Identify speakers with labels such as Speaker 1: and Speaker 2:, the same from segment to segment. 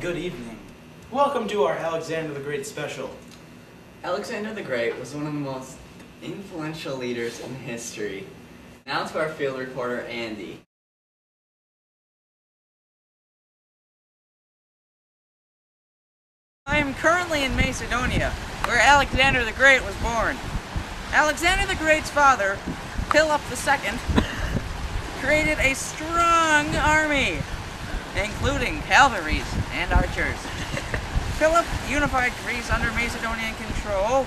Speaker 1: good evening. Welcome to our Alexander the Great special.
Speaker 2: Alexander the Great was one of the most influential leaders in history. Now to our field reporter, Andy.
Speaker 3: I am currently in Macedonia, where Alexander the Great was born. Alexander the Great's father, Philip II, created a strong army, including cavalries and archers. Philip unified Greece under Macedonian control,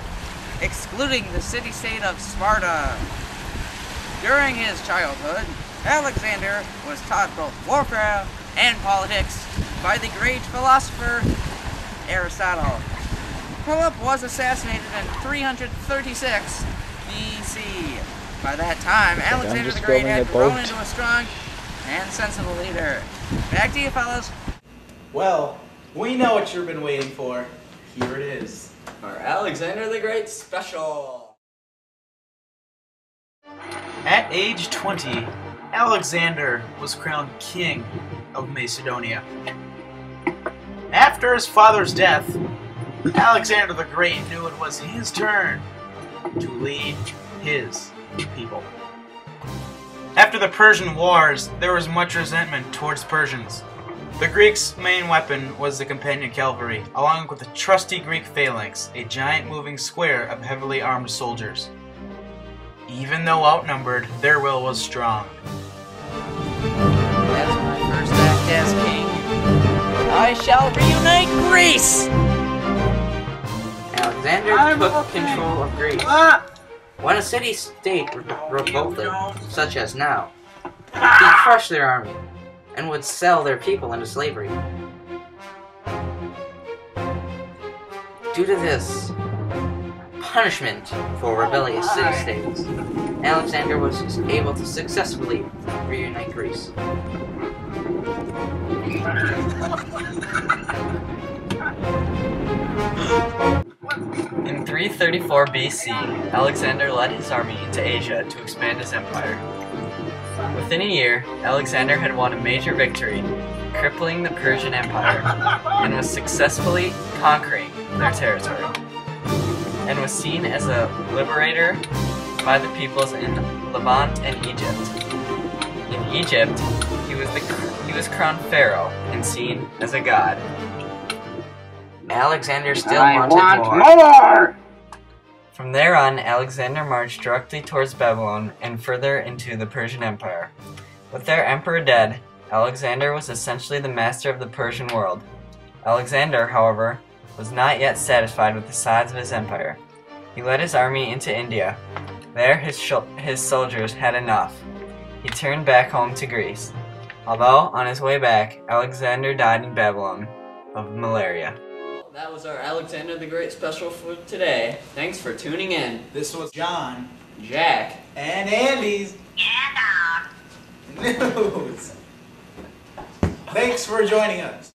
Speaker 3: excluding the city-state of Sparta. During his childhood, Alexander was taught both warfare and politics by the great philosopher Aristotle. Philip was assassinated in 336 BC. By that time, Alexander the Great had grown into a strong and sensible leader. Back to you, fellas.
Speaker 1: Well, we know what you've been waiting for. Here it is.
Speaker 2: Our Alexander the Great special.
Speaker 1: At age 20, Alexander was crowned king of Macedonia. After his father's death, Alexander the Great knew it was his turn to lead his people. After the Persian Wars, there was much resentment towards Persians. The Greeks' main weapon was the companion cavalry, along with the trusty Greek phalanx, a giant moving square of heavily armed soldiers. Even though outnumbered, their will was strong.
Speaker 3: As my first act as king, I shall reunite Greece!
Speaker 4: Alexander took control of Greece. When a city-state revolted, such as now, he crushed their army and would sell their people into slavery. Due to this punishment for rebellious city-states, Alexander was able to successfully reunite Greece.
Speaker 2: In 334 BC, Alexander led his army into Asia to expand his empire. Within a year, Alexander had won a major victory, crippling the Persian Empire, and was successfully conquering their territory, and was seen as a liberator by the peoples in Levant and Egypt. In Egypt, he was crowned pharaoh and seen as a god.
Speaker 4: Alexander still wanted more.
Speaker 2: From there on, Alexander marched directly towards Babylon and further into the Persian Empire. With their emperor dead, Alexander was essentially the master of the Persian world. Alexander, however, was not yet satisfied with the size of his empire. He led his army into India. There, his soldiers had enough. He turned back home to Greece. Although, on his way back, Alexander died in Babylon of malaria. That was our Alexander the Great special for today. Thanks for tuning in.
Speaker 1: This was John,
Speaker 2: Jack,
Speaker 1: and Andy's news. Thanks for joining us.